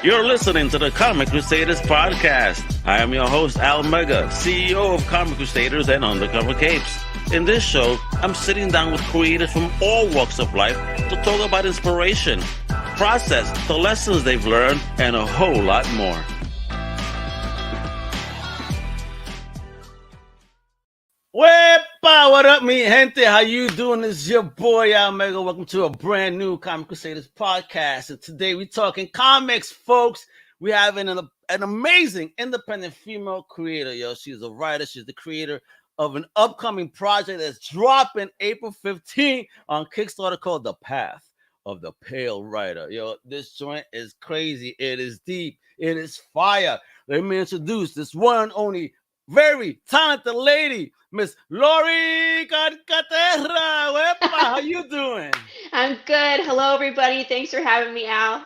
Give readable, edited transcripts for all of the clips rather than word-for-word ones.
You're listening to the Comic Crusaders Podcast. I am your host, Al Mega, CEO of Comic Crusaders and Undercover Capes. In this show, I'm sitting down with creators from all walks of life to talk about inspiration, process, the lessons they've learned, and a whole lot more. Wepa, what up, mi gente? How you doing? This is your boy, Al Mega. Welcome to a brand new Comic Crusaders podcast. And today we're talking comics, folks. We have an amazing independent female creator, yo. She's a writer. She's the creator of an upcoming project that's dropping April 15th on Kickstarter called The Path of the Pale Rider. Yo, this joint is crazy. It is deep. It is fire. Let me introduce this one and only very talented lady, Miss Laurie Calcaterra. Wepa, how you doing? I'm good. Hello, everybody. Thanks for having me, Al.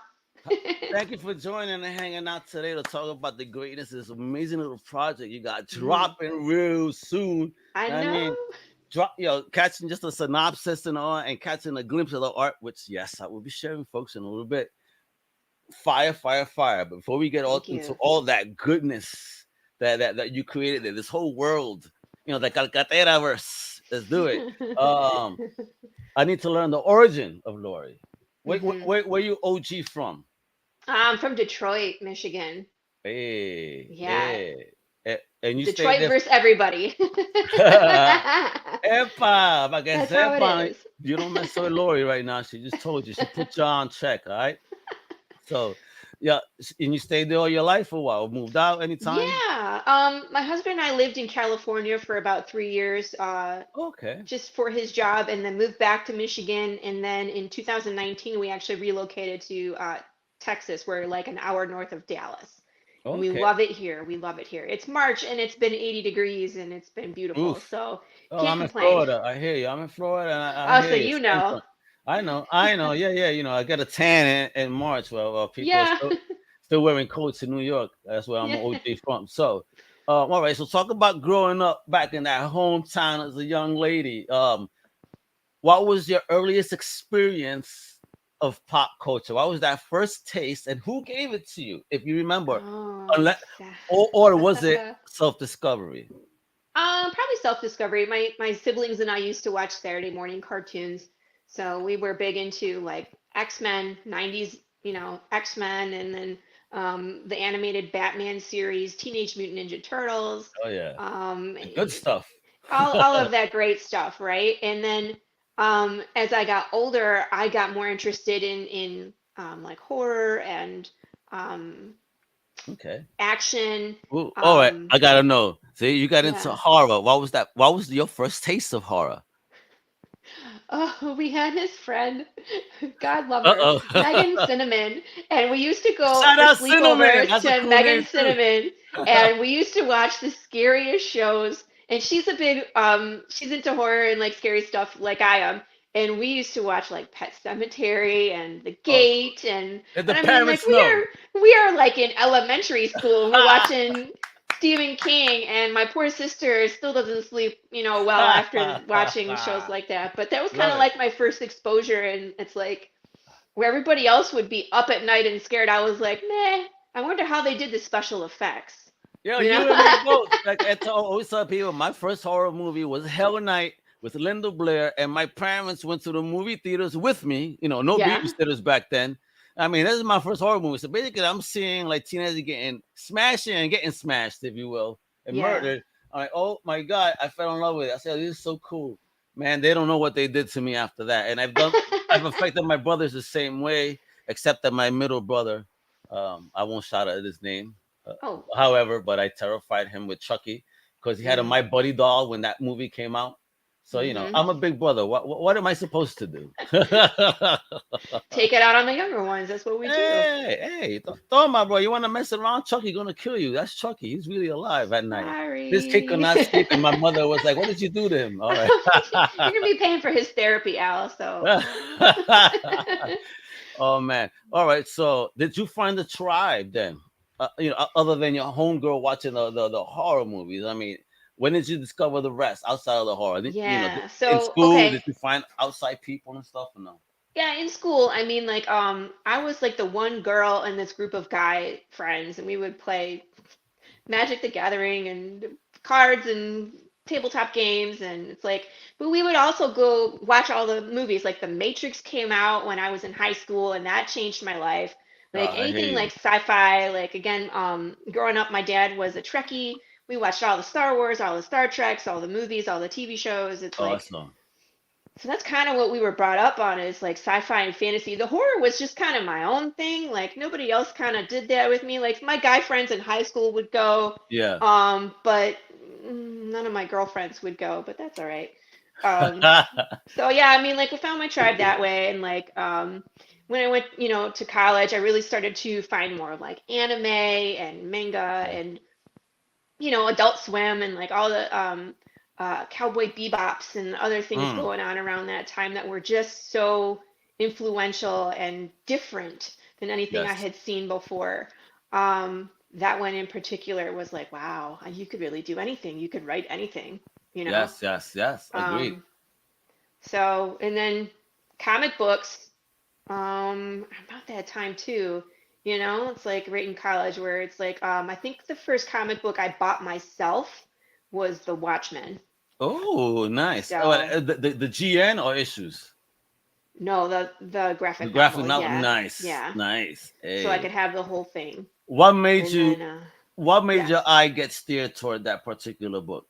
Thank you for joining and hanging out today to talk about the greatness of this amazing little project you got dropping real soon. I know. Catching just a synopsis and all, and catching a glimpse of the art, which, yes, I will be sharing, folks, in a little bit. Fire. But before we get into all that goodness that you created, this whole world, the Calcaterra-verse. Let's do it. I need to learn the origin of Laurie. Where you OG from? I'm from Detroit, Michigan. Hey. Yeah. Hey. And you Detroit versus everybody. Epa, That's how it is. You don't mess with Laurie right now. She just told you. She put you on check, all right? So, yeah, and you stayed there all your life for a while? Moved out anytime? Yeah. My husband and I lived in California for about 3 years. Okay. Just for his job, and then moved back to Michigan. And then in 2019, we actually relocated to Texas. We're like an hour north of Dallas. Okay. We love it here. It's March and it's been 80 degrees and it's been beautiful. Oof. So I'm can't in complain. Florida. I hear you. I'm in Florida. And I So hear you know. I know. Yeah. I got a tan in March. Well, people Yeah. are still wearing coats in New York. That's where I'm OG from. So, all right. So talk about growing up back in that hometown as a young lady. What was your earliest experience of pop culture? What was that first taste, and who gave it to you, if you remember? Or was it self-discovery? Probably self-discovery. My siblings and I used to watch Saturday morning cartoons, so we were big into like X-Men, 90s, X-Men, and then the animated Batman series, Teenage Mutant Ninja Turtles. Oh yeah. Good stuff. all of that great stuff, right? And then as I got older, I got more interested in like horror and action. Ooh, all right, I gotta know. See, you got into horror. What was that? What was your first taste of horror? Oh, we had this friend, God love her, Megan Cinnamon, and we used to go for sleepovers to Megan Cinnamon, and we used to watch the scariest shows. And she's a big, she's into horror and like scary stuff like I am. And we used to watch like Pet Cemetery and The Gate, and I mean, like we are like in elementary school. And we're watching Stephen King, and my poor sister still doesn't sleep, well after watching shows like that. But that was kind of like my first exposure, and it's like where everybody else would be up at night and scared, I was like, meh. I wonder how they did the special effects. Yeah, you and me both. Like I always tell people, my first horror movie was Hell Night with Linda Blair, and my parents went to the movie theaters with me. No babysitters back then. I mean, this is my first horror movie. So basically, I'm seeing like teenagers getting smashed, if you will, and murdered. I'm like, oh my God, I fell in love with it. I said, this is so cool. Man, they don't know what they did to me after that. And I've affected my brothers the same way, except that my middle brother, I won't shout out his name. However, but I terrified him with Chucky because he had a My Buddy doll when that movie came out. So, I'm a big brother. What am I supposed to do? Take it out on the younger ones. That's what we do. Hey, don't my bro. You want to mess around? Chucky gonna kill you. That's Chucky. He's really alive at night. Sorry. This kid could not sleep, and my mother was like, "What did you do to him?" All right. You're gonna be paying for his therapy, Al. So. Oh man. All right. So, did you find the tribe then? Other than your homegirl watching the horror movies. I mean, when did you discover the rest outside of the horror? Yeah. In school, did you find outside people and stuff or no? Yeah, in school, I mean, like, I was like the one girl in this group of guy friends, and we would play Magic the Gathering and cards and tabletop games, and it's like, but we would also go watch all the movies. Like The Matrix came out when I was in high school, and that changed my life. Like I hear anything you. like sci-fi, like again, growing up, my dad was a Trekkie. We watched all the Star Wars, all the Star Treks, all the movies, all the TV shows. It's like, Awesome. so that's kind of what we were brought up on is like sci-fi and fantasy. The horror was just kind of my own thing. Like nobody else kind of did that with me. Like my guy friends in high school would go, Yeah. but none of my girlfriends would go, but that's all right. Um, so yeah, I mean, like I found my tribe that way, and like when I went, to college, I really started to find more like anime and manga and Adult Swim and like all the Cowboy Bebops and other things Mm, going on around that time that were just so influential and different than anything I yes. had seen before. That one in particular was like, wow, you could really do anything. You could write anything, you know? Yes, yes, yes. Agreed. Um, so, and then comic books, about that time too. It's like right in college where it's like, I think the first comic book I bought myself was The Watchmen. Oh, nice. Oh, So, the GN or issues? no, the The graphic graphic novel, novel. yeah, Nice, yeah. nice. So I could Hey, have the whole thing. what made And you? then, What made yes, your eye get steered toward that particular book?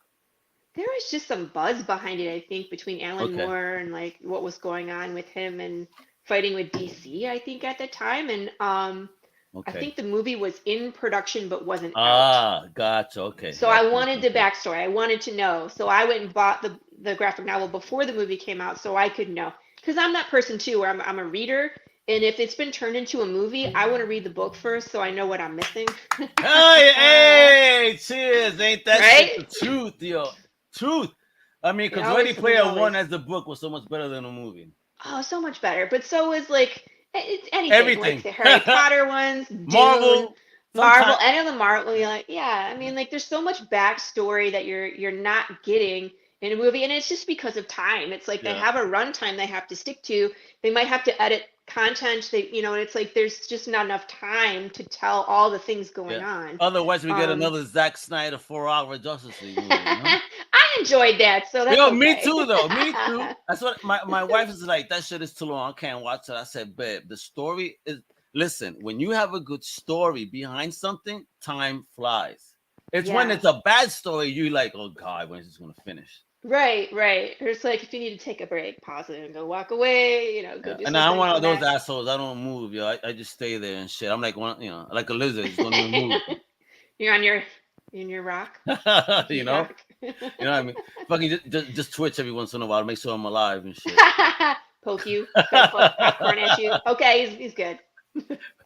there was just some buzz behind it, I think, between Alan Okay. Moore and like what was going on with him and fighting with DC, I think, at the time. And I Okay. think the movie was in production but wasn't out. Ah, gotcha. Okay. So I Okay. wanted Okay. the Okay. backstory. I wanted to know. So I went and bought the graphic novel before the movie came out so I could know. Because I'm that person too, where I'm a reader. And if it's been turned into a movie, I want to read the book first so I know what I'm missing. Hey, hey, cheers. Ain't that shit the Right? truth, yo? Truth. I mean, It because Ready always was Player always, One as the book was so much better than the movie. oh, so much better. But so is like, it's anything. Like Everything. the Harry Potter ones, Dune, Marvel, Marvel, sometimes. any of the Marvel, you're like, yeah, I mean, like there's so much backstory that you're not getting in a movie, and it's just because of time. It's like they Yeah. have a runtime they have to stick to. They might have to edit content. And it's like there's just not enough time to tell all the things going Yeah. on. Otherwise, we get Um, another Zack Snyder 4 hour Justice League movie, you know? I enjoyed that, so that's Yo, me okay. too, though. Me too. That's what my wife is like. That shit is too long. I can't watch it. I said, babe, the story is. Listen, when you have a good story behind something, time flies. It's when Yeah. it's a bad story, you like, oh God, when is this gonna finish? Right, right. Or it's like if you need to take a break, pause it and go walk away, go Yeah. do And I'm something, one come of those back. assholes. I don't move, yo. I just stay there and shit. I'm like one, like a lizard. Just don't even move. You're on your in your rock. You you can't know, rock. you know what I mean. Fucking just twitch every once in a while, to make sure I'm alive and shit. Poke you, throw popcorn at you. Okay, he's good.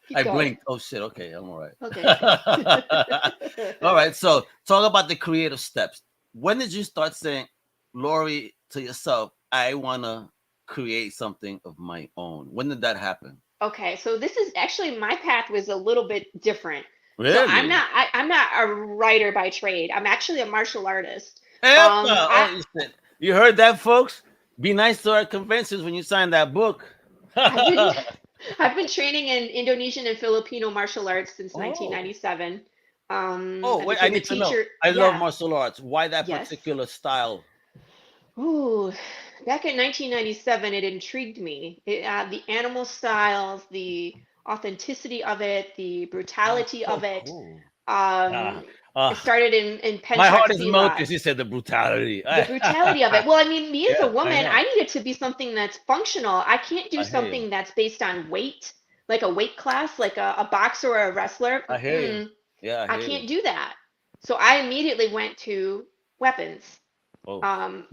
Keep I going. blinked. Oh shit. Okay, I'm all Okay, okay. right. All right. So talk about the creative steps. When did you start saying, Laurie, to yourself, I wanna create something of my own? When did that happen? Okay, so this is actually my path was a little bit different. So Really? I'm not a writer by trade. I'm actually a martial artist. Epa! Oh, I you said you heard that, folks? Be nice to our conventions when you sign that book. I've been I've been training in Indonesian and Filipino martial arts since Oh. 1997. Oh, I wait, I became a need to know. teacher. I love Yeah, martial arts. Why that yes. particular style? Ooh, back in 1997, it intrigued me. The animal styles, the authenticity of it, the That's brutality of so it. cool. Um, Ah, it ah. started in My Pencak heart is Silat. melted. She said the brutality. The brutality of it. Well, I mean, me as a Yeah, I woman, know. I need it to be something that's functional. I can't do I hear you. something that's based on weight, like a weight class, like a boxer or a wrestler. I hear you. Yeah, I I hear you. can't do that. So I immediately went to weapons. Oh,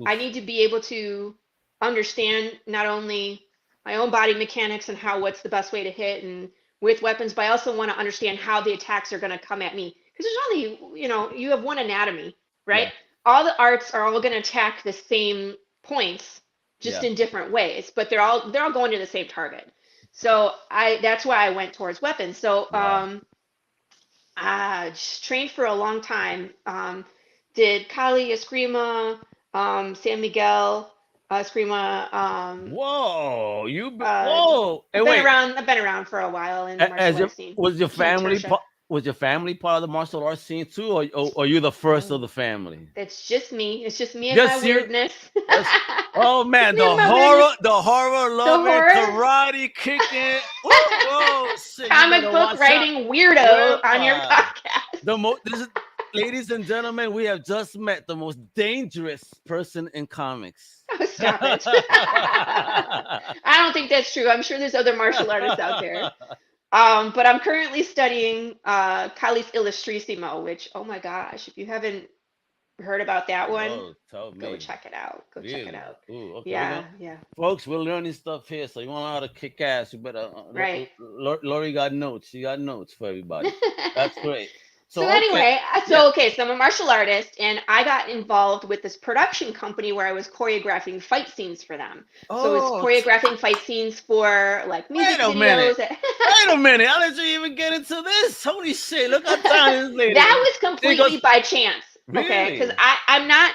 I oof. need to be able to understand not only my own body mechanics and how what's the best way to hit and with weapons, but I also want to understand how the attacks are going to come at me. Because there's only, you have one anatomy, right? Yeah, All the arts are all going to attack the same points, just yeah. in different ways, but they're all going to the same target. So that's why I went towards weapons. So Wow. trained for a long time. Did Kali, Eskrima, San Miguel. Eskrima. Whoa, Whoa! And wait, I've been around for a while in the martial arts scene. Was your Team family Tertia. was your family part of the martial arts scene too, or you the first of the family? It's just me. It's just me and Just my you? weirdness. Oh man, the horror loving, karate kicking. Whoa, shit, comic book writing weirdo on your podcast. Ladies and gentlemen, we have just met the most dangerous person in comics. Oh, stop it. I don't think that's true. I'm sure there's other martial artists out there. But I'm currently studying Kali's Illustrissimo, which, oh my gosh, if you haven't heard about that one, go check it out. Go check it out. Ooh, okay. Yeah. Folks, we're learning stuff here, so you want to know how to kick ass, you better. Right. Laurie got notes. She got notes for everybody. That's great. So anyway, so I'm a martial artist, and I got involved with this production company where I was choreographing fight scenes for them. So it's choreographing fight scenes for like music videos. Wait a minute! How did you even get into this? Holy shit! Look how talented this lady. That was completely by chance. Really? Okay, because I'm not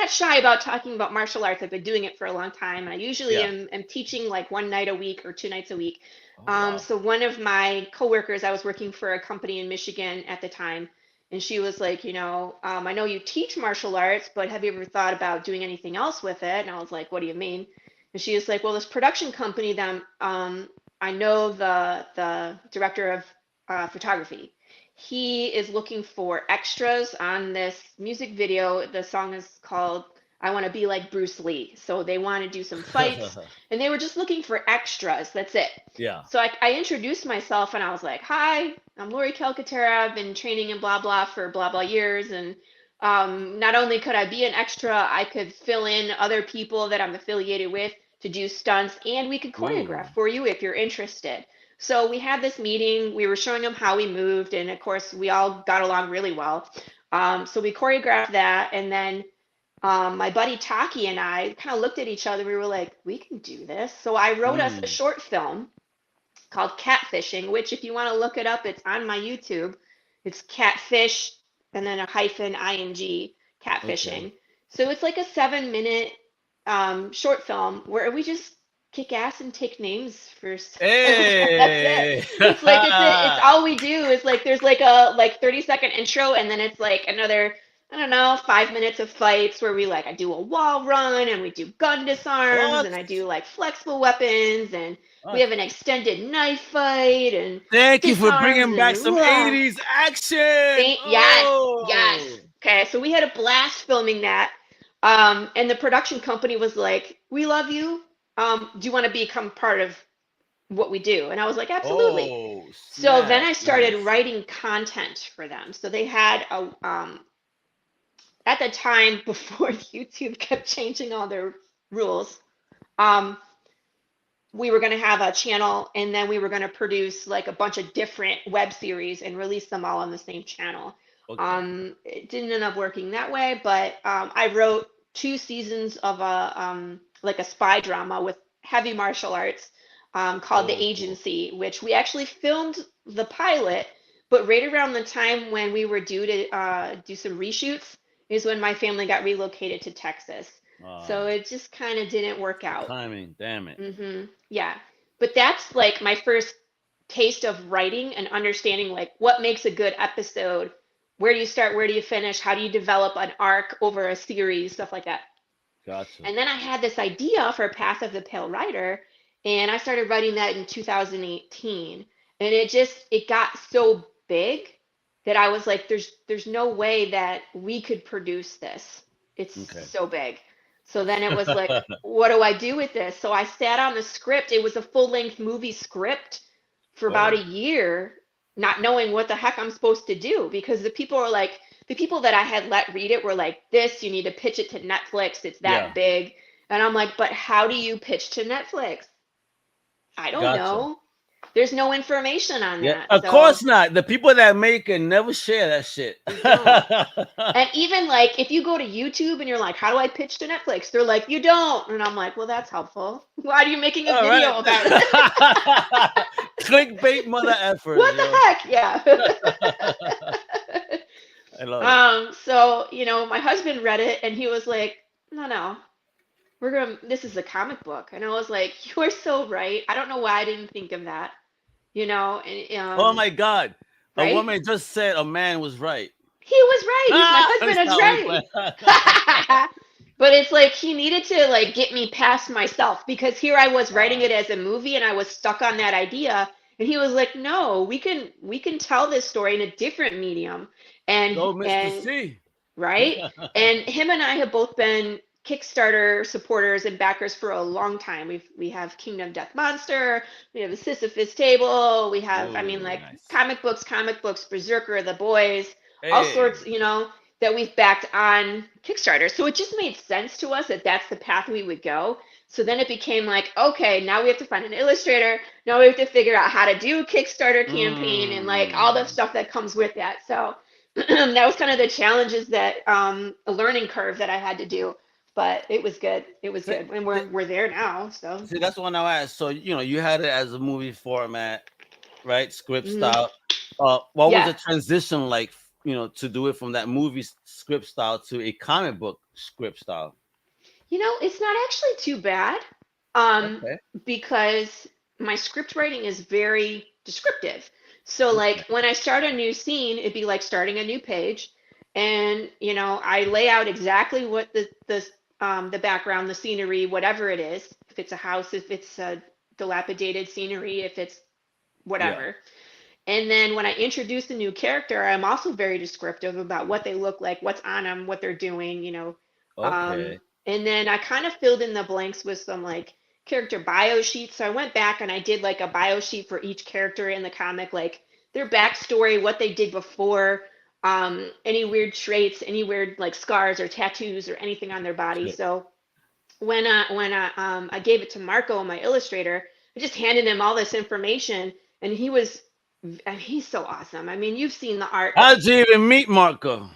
shy about talking about martial arts. I've been doing it for a long time, and I usually am teaching like one night a week or 2 nights a week. Wow. So one of my coworkers, I was working for a company in Michigan at the time, and she was like, I know you teach martial arts, but have you ever thought about doing anything else with it? And I was like, what do you mean? And she was like, well, this production company that I know the director of photography. He is looking for extras on this music video. The song is called I Want to Be Like Bruce Lee. So they want to do some fights, and they were just looking for extras. That's it. Yeah. So I introduced myself, and I was like, hi, I'm Laurie Calcaterra. I've been training in blah, blah for blah, blah years. And not only could I be an extra, I could fill in other people that I'm affiliated with to do stunts, and we could choreograph for you if you're interested. So we had this meeting. We were showing them how we moved, and of course, we all got along really well. So we choreographed that, and then my buddy Taki and I kind of looked at each other. We were like, we can do this. So I wrote us a short film called Catfishing, which if you want to look it up, it's on my YouTube. It's catfish and then a -ing, catfishing. Okay. So it's like a 7-minute short film where we just kick ass and take names first. Hey. That's it. It's like it's all we do is like there's like a 30-second intro, and then it's like another, I don't know, 5 minutes of fights where I do a wall run, and we do gun disarms, and I do like flexible weapons, and we have an extended knife fight. And thank you for bringing back some 80s action. Yes. Okay, so we had a blast filming that. And the production company was like, we love you. Do you want to become part of what we do? And I was like, absolutely. So then I started writing content for them. So they had at the time, before YouTube kept changing all their rules, we were going to have a channel, and then we were going to produce like a bunch of different web series and release them all on the same channel. Okay. It didn't end up working that way, but I wrote 2 seasons of a spy drama with heavy martial arts called The Agency, which we actually filmed the pilot, but right around the time when we were due to do some reshoots is when my family got relocated to Texas. So it just kind of didn't work out. Timing, damn it. Yeah, but that's like my first taste of writing and understanding like what makes a good episode. Where do you start? Where do you finish? How do you develop an arc over a series? Stuff like that. Gotcha. And then I had this idea for Path of the Pale Rider, and I started writing that in 2018. And it got so big that I was like, there's no way that we could produce this. It's so big. So then it was like, what do I do with this? So I sat on the script. It was a full-length movie script for about a year, not knowing what the heck I'm supposed to do, because the people that I had let read it were like, this, you need to pitch it to Netflix. It's that big. And I'm like, but how do you pitch to Netflix? I don't know. There's no information on that. Of course not. The people that make it never share that shit. And even like if you go to YouTube and you're like, how do I pitch to Netflix? They're like, you don't. And I'm like, well, that's helpful. Why are you making a video about it? Clickbait mother effort. What the heck? Yeah. I love it. So, my husband read it and he was like, no. this is a comic book. And I was like, you are so right. I don't know why I didn't think of that, and, Oh my God. A right? woman just said a man was right. He was right. My Ah, husband is stop me playing. right. But it's like he needed to like get me past myself because here I was writing it as a movie and I was stuck on that idea. And he was like, "No, we can tell this story in a different medium." And Go, Mr. C. right? And him and I have both been Kickstarter supporters and backers for a long time. We have Kingdom Death Monster, we have the Sisyphus Table, we have, I mean, Oh, like nice. comic books, Berserker, The Boys, all Hey. sorts, that we've backed on Kickstarter. So it just made sense to us that that's the path we would go. So then it became like, okay, now we have to find an illustrator. Now we have to figure out how to do a Kickstarter campaign and like all the Mm. stuff that comes with that. So that was kind of the challenges that a learning curve that I had to do, but it was good. It was See, good, and see, we're there now. So see, that's what I asked. So, you had it as a movie format, right? Script mhm. style. What was Yeah, the transition like, to do it from that movie script style to a comic book script style? it's not actually too bad, um, Okay. because my script writing is very descriptive. So Okay. like when I start a new scene, it'd be like starting a new page, and I lay out exactly what the background, the scenery, whatever it is. If it's a house, if it's a dilapidated scenery, if it's Yeah. whatever. And then when I introduce a new character, I'm also very descriptive about what they look like, what's on them, what they're doing. Okay. And then I kind of filled in the blanks with some like character bio sheets. So I went back and I did like a bio sheet for each character in the comic, like their backstory, what they did before, any weird traits, any weird like scars or tattoos or anything on their body. Sure. So when I gave it to Marco, my illustrator, I just handed him all this information, and he's so awesome. I mean, you've seen the art. How did you even meet Marco?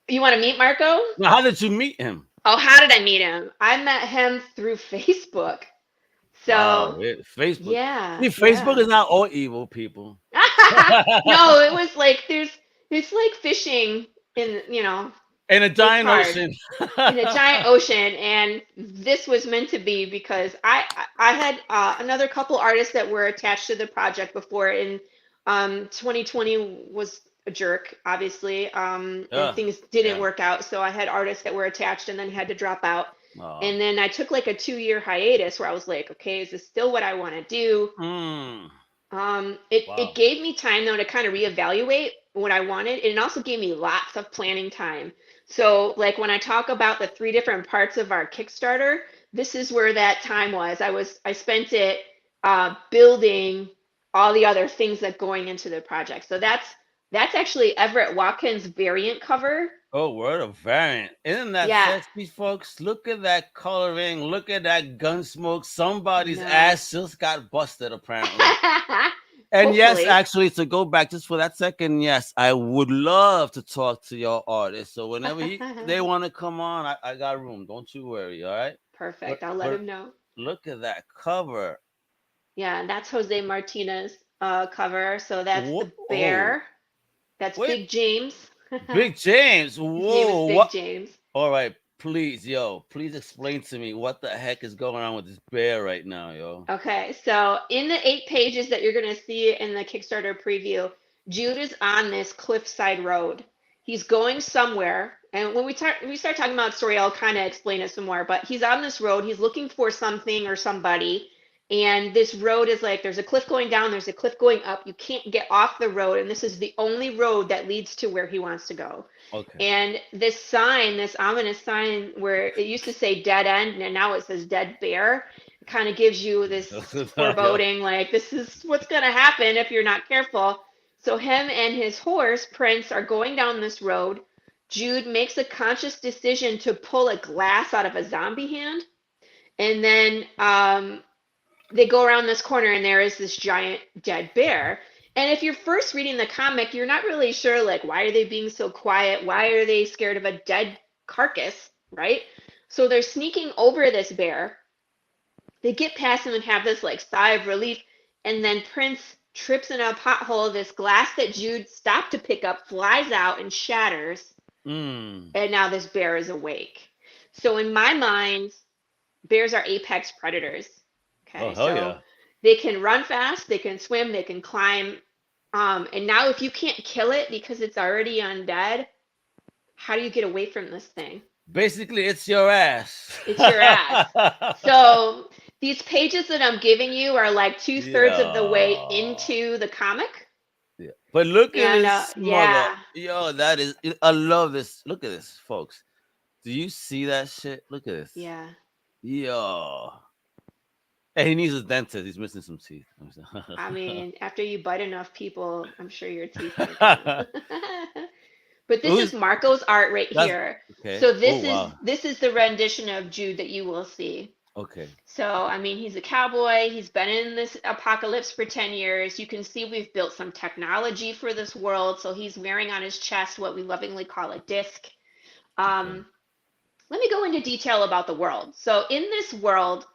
You want to meet Marco? Now, how did you meet him? Oh, how did I meet him? I met him through Facebook. Wow, So Facebook. yeah, See, Facebook yeah. is not all evil, people. No, it was like it's like fishing in In a it's giant hard ocean. in a giant ocean, and this was meant to be because I had another couple artists that were attached to the project before, and 2020 was a jerk, obviously, and Yeah, things didn't yeah. work out. So I had artists that were attached and then had to drop out. Oh. And then I took like a 2-year hiatus where I was like, okay, is this still what I want to do? Mm. It Wow. gave me time though to kind of reevaluate what I wanted, and it also gave me lots of planning time. So, like when I talk about the three different parts of our Kickstarter, this is where that time was. I spent it building all the other things that going into the project. So that's actually Everett Watkins' variant cover. Oh, word of variant. Isn't that Yeah, sexy, folks? Look at that coloring. Look at that gun smoke. I Somebody's know. ass just got busted, apparently. And yes, Hopefully. actually, to go back just for that second, yes, I would love to talk to your artist. So whenever they want to come on, I got room. Don't you worry. All right. But Perfect. I'll let but him know. look at that cover. Yeah, and that's Jose Martinez cover. So that's Whoa, the oh, bear. That's wait, Big James. Big James. His name is Whoa, Big what? James. All right, please, please explain to me what the heck is going on with this bear right now, yo. Okay, so in the 8 pages that you're going to see in the Kickstarter preview, Jude is on this cliffside road. He's going somewhere, and when we start talking about story, I'll kind of explain it some more. But he's on this road. He's looking for something or somebody, and this road is like there's a cliff going down, there's a cliff going up. You can't get off the road, and this is the only road that leads to where he wants to go. Okay. And this sign, this ominous sign, where it used to say dead end, and now it says dead bear, kind of gives you this Yo. foreboding, like this is what's going to happen if you're not careful. So him and his horse Prince are going down this road. Jude makes a conscious decision to pull a glass out of a zombie hand, and then they go around this corner, and there is this giant dead bear. And if you're first reading the comic, you're not really sure, like, why are they being so quiet? Why are they scared of a dead carcass, right? So they're sneaking over this bear. They get past him and have this like sigh of relief, and then Prince trips in a pothole. This glass that Jude stopped to pick up flies out and shatters, Mm. and now this bear is awake. So in my mind, bears are apex predators. Oh, Okay, hell so yeah. they can run fast, they can swim, they can climb. And now if you can't kill it because it's already undead, how do you get away from this thing? Basically, it's your ass. It's your ass. So these pages that I'm giving you are like 2/3 of the way Yeah. into the comic. Yeah. But look at And this mother. yeah, Yo, that is, I love this. Look at this, folks. Do you see that shit? Look at this. yeah. Yo. Hey, he needs a dentist. He's missing some teeth. I mean, after you bite enough people, I'm sure your teeth are gone. But this is Who's Marco's art right that's here. okay. So Oh this is wow. this is the rendition of Jude that you will see. Okay. So, I mean, he's a cowboy. He's been in this apocalypse for 10 years. You can see we've built some technology for this world. So he's wearing on his chest what we lovingly call a disc. Okay. Um, Let me go into detail about the world. So, in this world,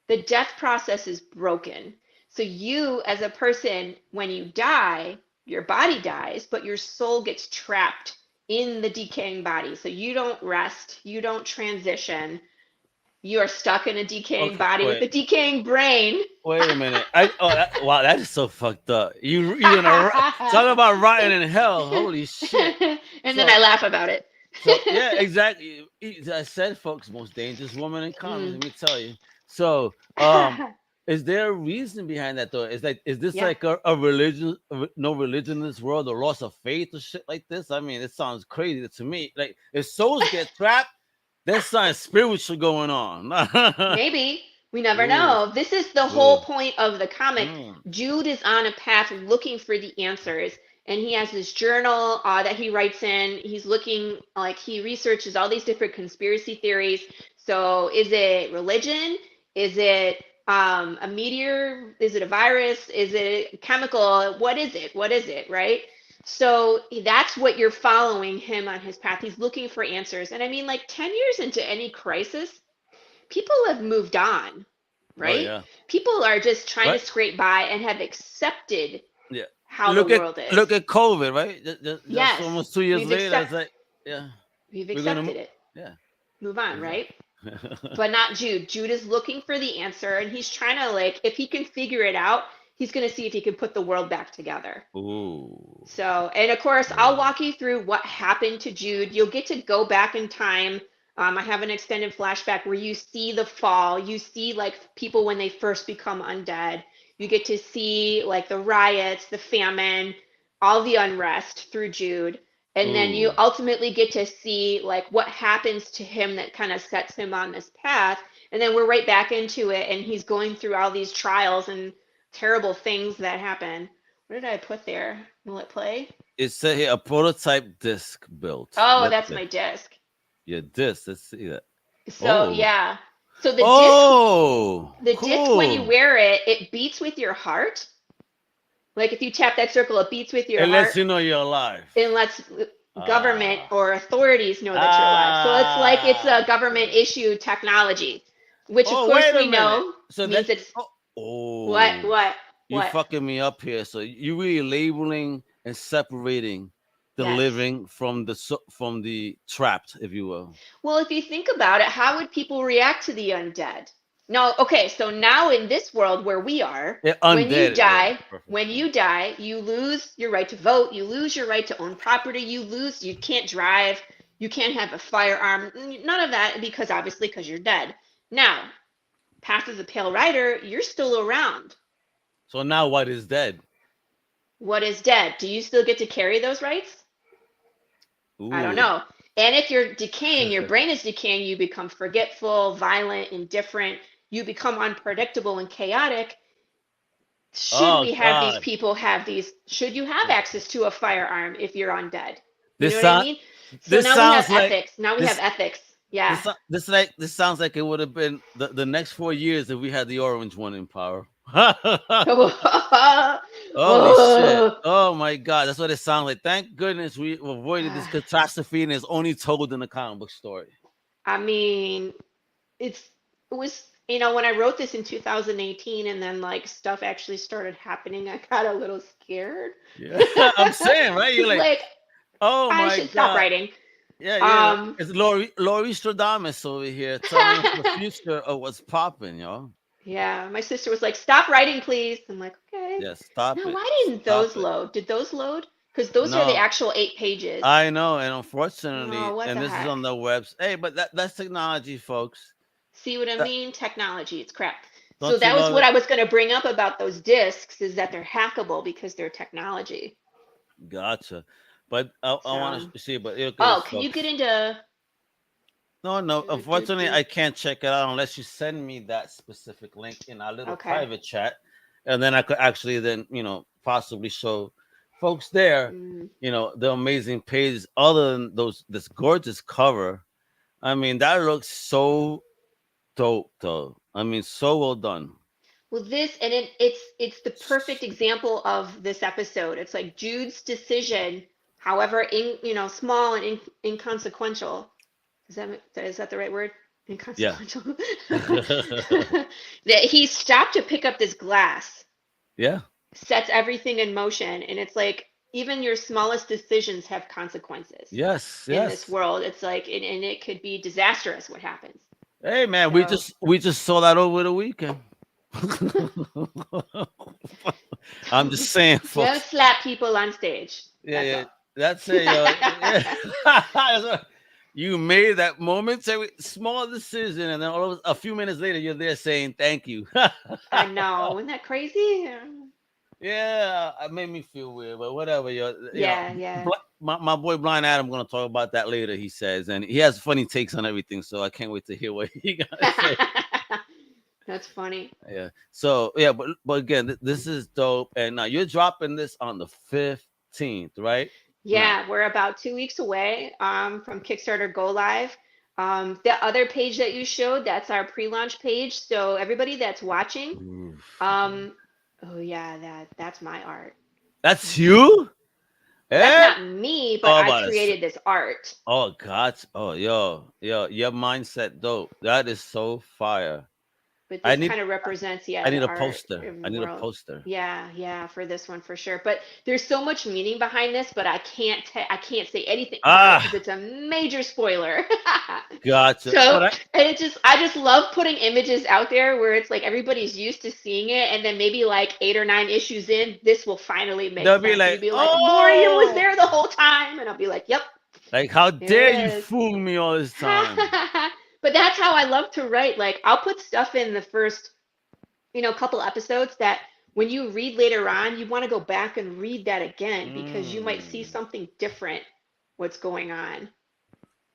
the death process is broken. So, you as a person, when you die, your body dies, but your soul gets trapped in the decaying body. So, you don't rest, you don't transition. You are stuck in a decaying Okay. body with a decaying brain. Wait a minute. Wow, that is so fucked up. You gonna talk about rotten in hell? Holy shit. And then So I laugh about it. so yeah, exactly. I said, folks, most dangerous woman in comics. Mm. Let me tell you. So is there a reason behind that though? Is this Yeah. like a religion, no religion in this world, or loss of faith or shit like this? I mean, it sounds crazy to me. Like if souls get trapped, there's something spiritual going on. Maybe. We never Ooh, know. This is the whole ooh, point of the comic. mm, Jude is on a path looking for the answers. And he has this journal that he writes in. He's looking, like, he researches all these different conspiracy theories. So, is it religion? Is it a meteor? Is it a virus? Is it a chemical? What is it? What is it? Right? So that's what you're following him on his path. He's looking for answers. And I mean, like 10 years into any crisis, people have moved on, oh right? yeah, People are just trying to right. scrape by and have accepted Yeah. how the world Look is. at COVID, right? Just Yes, almost 2 years we've later, accept it's like, yeah, we've we're gonna accepted it. yeah, Move on, right? exactly. But not Jude. Jude is looking for the answer and he's trying to, like, if he can figure it out, he's going to see if he can put the world back together. Ooh. So, and of course, I'll Yeah. walk you through what happened to Jude. You'll get to go back in time. I have an extended flashback where you see the fall. You see, like, people when they first become undead. You get to see, like, the riots, the famine, all the unrest through Jude. And then you Ooh. ultimately get to see, like, what happens to him that kind of sets him on this path. And then we're right back into it, and he's going through all these trials and terrible things that happen. What did I put there? Will it play? It said here a prototype disc built. Oh, What that's the my disc. yeah, disc. Let's see that. So Oh. yeah. So Oh, the disc when you cool. wear it, it beats with your heart. Like if you tap that circle, it beats with your It lets heart you know you're alive. and lets government Ah. or authorities know that you're alive. So it's like it's Ah. a government issue technology, which of Oh, course wait a we minute. know So means that it's oh, what, oh. what, You what? fucking me up here. So you really labeling and separating the Yes. living from from the trapped, if you will. Well, if you think about it, how would people react to the undead? No, okay, so now in this world where we are, Yeah, when you undead. Yeah, die, perfect. when Yeah. you die, you lose your right to vote, you lose your right to own property, you can't drive, you can't have a firearm, none of that because obviously because you're dead. Now, past as a pale rider, you're still around. So now what is dead? What is dead? Do you still get to carry those rights? I don't Ooh. know. And if you're decaying, your brain is decaying, you become forgetful, violent, indifferent, you become unpredictable and chaotic. Should Oh we have these God. people have these? Should you have access to a firearm if you're undead? You know This what I sound mean? So this now we have sounds like ethics. Now we have this ethics. Yeah. this sounds like it would have been the next 4 years if we had the orange one in power. Holy shit. Oh. Oh my God. That's what it sounds like. Thank goodness we avoided this catastrophe and it's only told in a comic book story. I mean, it was when I wrote this in 2018 and then like stuff actually started happening, I got a little scared. Yeah. I'm saying, right? You're like, Like oh I my should stop God. writing. Yeah, yeah. Um, It's Laurie Stradamus over here telling us the future of what's popping, yo. yeah, my sister was like, "Stop writing, please." I'm like, "Okay." Yeah, stop Now, it. why didn't Stop those it. load? Did those load? Because those are the No, actual 8 pages. I know, and Oh, unfortunately, what and the this is on heck? the webs. Hey, but that's technology, folks. See what I That, mean? Technology, it's crap. So don't you that was love what it? I was going to bring up about those discs is that they're hackable because they're technology. Gotcha. But I want So, to see, but look at oh, this, can you get folks. into No, no. do do Unfortunately, do? I can't check it out unless you send me that specific link in our little Okay. private chat, and then I could actually then possibly show folks there, Mm. the amazing pages. Other than this gorgeous cover. I mean, that looks so dope, though. I mean, so well done. Well, this and it's the perfect example of this episode. It's like Jude's decision, however small and inconsequential. Is that the right word? Yeah, Inconsequential. That he stopped to pick up this glass, yeah. sets everything in motion, and it's like even your smallest decisions have consequences Yes, in this yes. world. It's like and it could be disastrous what happens. Hey, man, we So just we just saw that over the weekend. I'm just saying, don't folks. slap people on stage. Yeah, That's yeah. all. That's a yeah. You made that momentary small decision, and then a few minutes later, you're there saying thank you. I know. Isn't that crazy? Yeah, it made me feel weird, but whatever. Yeah, yeah. My boy Blind Adam going to talk about that later. He says, and he has funny takes on everything, so I can't wait to hear what he got to say. That's funny. Yeah. So yeah, but again, this is dope, and now you're dropping this on the 15th, right? Now. Yeah, we're about 2 weeks away from Kickstarter go live. The other page that you showed, that's our pre-launch page. So everybody that's watching, Oof. um, oh yeah, that's my art. That's you? Well, that's Eh? not me, but Oh, I about us. created this art. Oh, God. Oh, yo, your mindset dope. That is so fire. But I this need kind of represents, I yeah, need the a art poster. of I the need a world. poster. Yeah, yeah, for this one for sure. But there's so much meaning behind this, but I can't say anything about it because Ah, it's a major spoiler. gotcha. So, But and I just love putting images out there where it's like everybody's used to seeing it, and then maybe like 8 or 9 issues in, this will finally make they'll be sense. And like, you'll be like, Lori was oh, there the whole time, and I'll be like, yep, like how there it dare you is. fool me all this time? But that's how I love to write. Like I'll put stuff in the first couple episodes that when you read later on, you want to go back and read that again because you might see Mm. something different what's going on.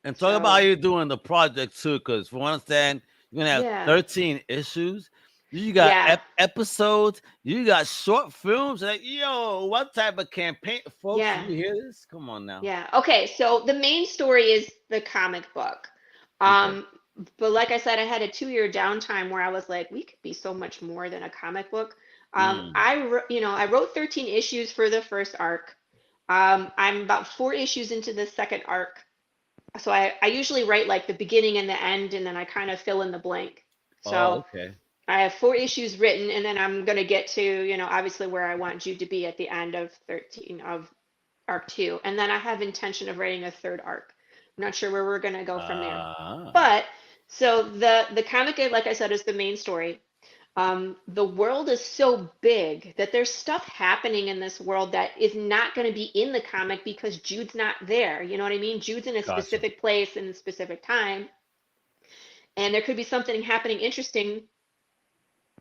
And talk about how So, you're doing the project too, because for one stand, you're gonna have yeah. 13 issues. You got Yeah. episodes. You got short films. Like, yo, what type of campaign, folks? Did Yeah. you hear this? Come on now. Yeah. Okay, so the main story is the comic book. Okay. Um, but like I said, I had a 2 year downtime where I was like, we could be so much more than a comic book. Mm. I wrote 13 issues for the first arc. I'm about 4 issues into the second arc. So I usually write like the beginning and the end, and then I kind of fill in the blank. Oh, So okay. I have 4 issues written, and then I'm going to get to, obviously where I want Jude to be at the end of 13 of arc two. And then I have intention of writing a third arc. I'm not sure where we're going to go from there. Ah, But so the comic, like I said, is the main story. The world is so big that there's stuff happening in this world that is not going to be in the comic because Jude's not there. You know what I mean? Jude's in a gotcha. specific place in a specific time, and there could be something happening interesting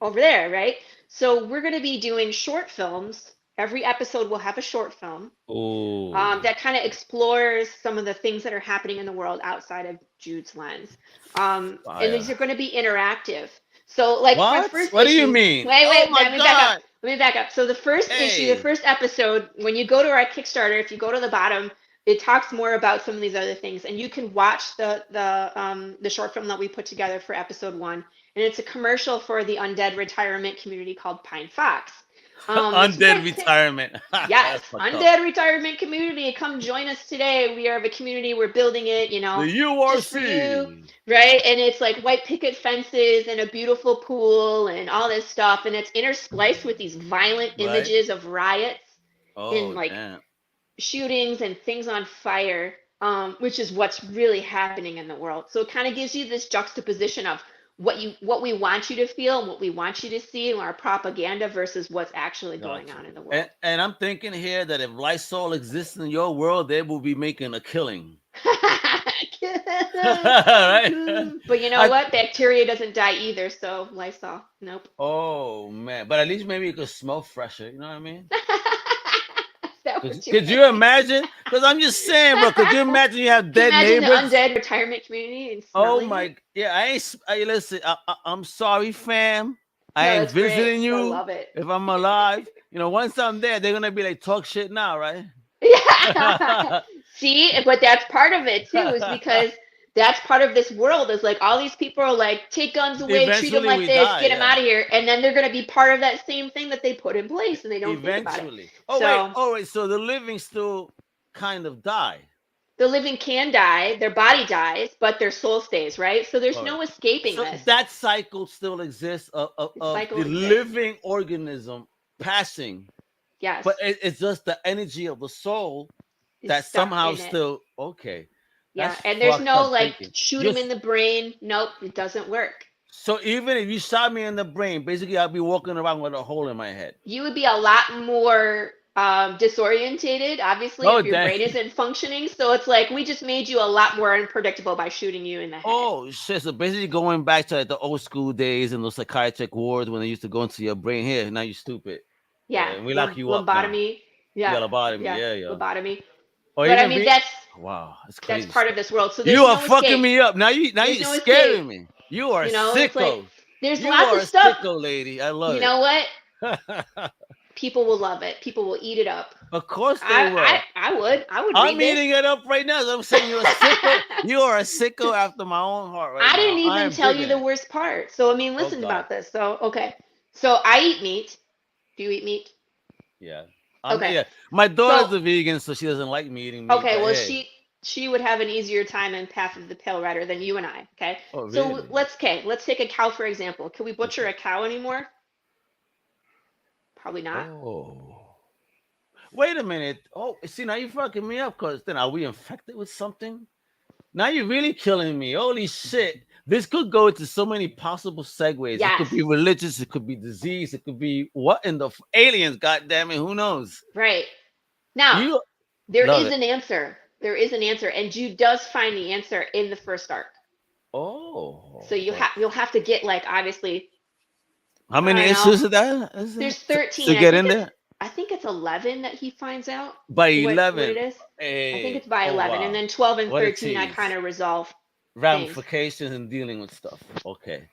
over there, right? So we're going to be doing short films. Every episode will have a short film Oh, that kind of explores some of the things that are happening in the world outside of Jude's lens. And these fire. are going to be interactive. So, like our What? first What do you issue, mean? Oh wait, my let me back up. God. Let me back up. So, the first issue, the Hey. first episode, when you go to our Kickstarter, if you go to the bottom, it talks more about some of these other things, and you can watch the short film that we put together for episode one, and it's a commercial for the undead retirement community called Pine Fox. So Undead yeah, retirement. yes, That's fucked up. undead retirement community, come join us today. We are a community. We're building it, The just for you, URC. right? And it's like white picket fences and a beautiful pool and all this stuff, and it's interspliced with these violent Right? images of riots and Oh, like damn. shootings and things on fire. which is what's really happening in the world. So it kind of gives you this juxtaposition of what we want you to feel and what we want you to see in our propaganda versus what's actually going on in the world. And I'm thinking here that if Lysol exists in your world, they will be making a killing. Right? But you know what? Bacteria doesn't die either, so Lysol. Nope. Oh man. But at least maybe it could smell fresher, you know what I mean? Could you imagine? Because I'm just saying, bro. Could you imagine you have dead neighbors? The undead retirement community and listen. I'm sorry, fam. I ain't visiting you. I love it. If I'm alive, once I'm there, they're gonna be like, talk shit now, right? Yeah. See, but that's part of it too, is because that's part of this world. Is like all these people are like, take guns away, treat them like this, get them out of here, and then they're gonna be part of that same thing that they put in place, and they don't think about it. Wait. So the living still kind of die. The living can die, their body dies, but their soul stays, right? So there's no escaping this. That cycle still exists of the living organism passing. Yes. But it's just the energy of the soul that somehow still okay. Yeah, and there's no like shoot him in the brain. Nope, it doesn't work. So even if you shot me in the brain, basically I'd be walking around with a hole in my head. You would be a lot more disorientated, obviously, if your brain isn't functioning. So it's like we just made you a lot more unpredictable by shooting you in the head. Oh shit! So basically, going back to the old school days and those psychiatric wards when they used to go into your brain. Here, now you're stupid. Yeah, and we lock you up. Lobotomy. Yeah, lobotomy. Yeah. Lobotomy. But I mean, that's crazy. That's part of this world. So you are fucking me up. Now you're scaring me. You are sicko. Like, there's lots of stuff. Sicko lady. I love it. You know what? People will love it. People will eat it up. Of course they will. I would. I'm eating it up right now. So I'm saying you're a sicko. You are a sicko after my own heart right now. I didn't even tell you the worst part. So I mean, listen about this. So okay. So I eat meat. Do you eat meat? Yeah. Okay. Yeah. My daughter's a vegan, so she doesn't like me eating meat. Okay. Well, she would have an easier time in Path of the Pale Rider than you and I. Okay. Oh, really? So let's take a cow for example. Can we butcher a cow anymore? Probably not. Oh. Wait a minute. Oh, see, now you're fucking me up, because then are we infected with something? Now you're really killing me. Holy shit. This could go into so many possible segues. Yes. It could be religious. It could be disease. It could be what in the aliens, goddammit. Who knows? Right. Now, there is an answer. There is an answer. And Jude does find the answer in the first arc. Oh. So you'll have to get, like, obviously. How many issues is that? There's 13. To get in there? I think it's 11 that he finds out. By 11. What it is. Hey. I think it's by 11. Wow. And then 12 and 13 I kind of resolve. Ramifications and dealing with stuff. Okay.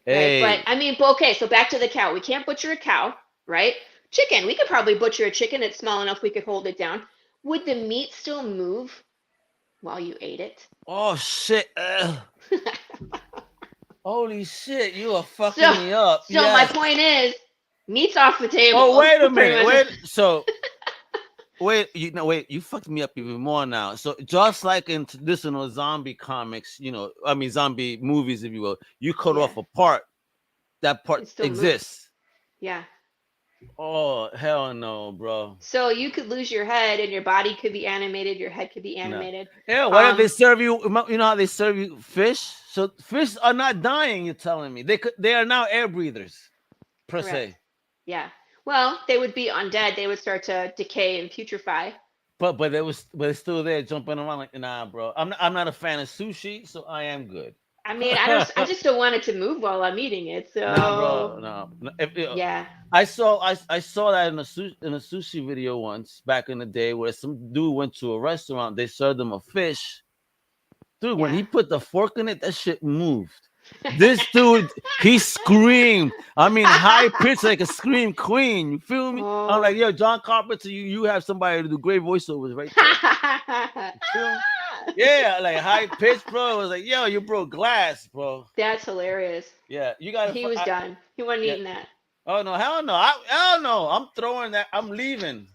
Hey. Right, but I mean, okay, so back to the cow. We can't butcher a cow, right? Chicken. We could probably butcher a chicken. It's small enough we could hold it down. Would the meat still move while you ate it? Oh, shit. Holy shit. You are fucking me up. So my point is, meat's off the table. Oh, wait a minute. You fucked me up even more now. So just like in traditional zombie comics, zombie movies, if you will, you cut off a part, that part exists. Yeah. Oh, hell no, bro. So you could lose your head and your body could be animated, your head could be animated. No. Yeah, why don't they serve you, how they serve you fish? So fish are not dying, you're telling me. They are now air breathers, per se. Yeah. Well, they would be undead. They would start to decay and putrefy. But it's still there jumping around like, nah, bro. I'm not a fan of sushi, so I am good. I mean, I just don't want it to move while I'm eating it. So nah, bro, no. Yeah. I saw that in a sushi video once back in the day where some dude went to a restaurant. They served him a fish. Dude, when he put the fork in it, that shit moved. This dude, he screamed. I mean, high pitch like a scream queen. You feel me? Oh. I'm like, yo, John Carpenter, you have somebody to do great voiceovers right there. You feel me? Yeah, like high pitch, bro. It was like, yo, you broke glass, bro. That's hilarious. Yeah, you got. He was done. He wasn't eating that. Oh no, hell no, hell no. I'm throwing that. I'm leaving.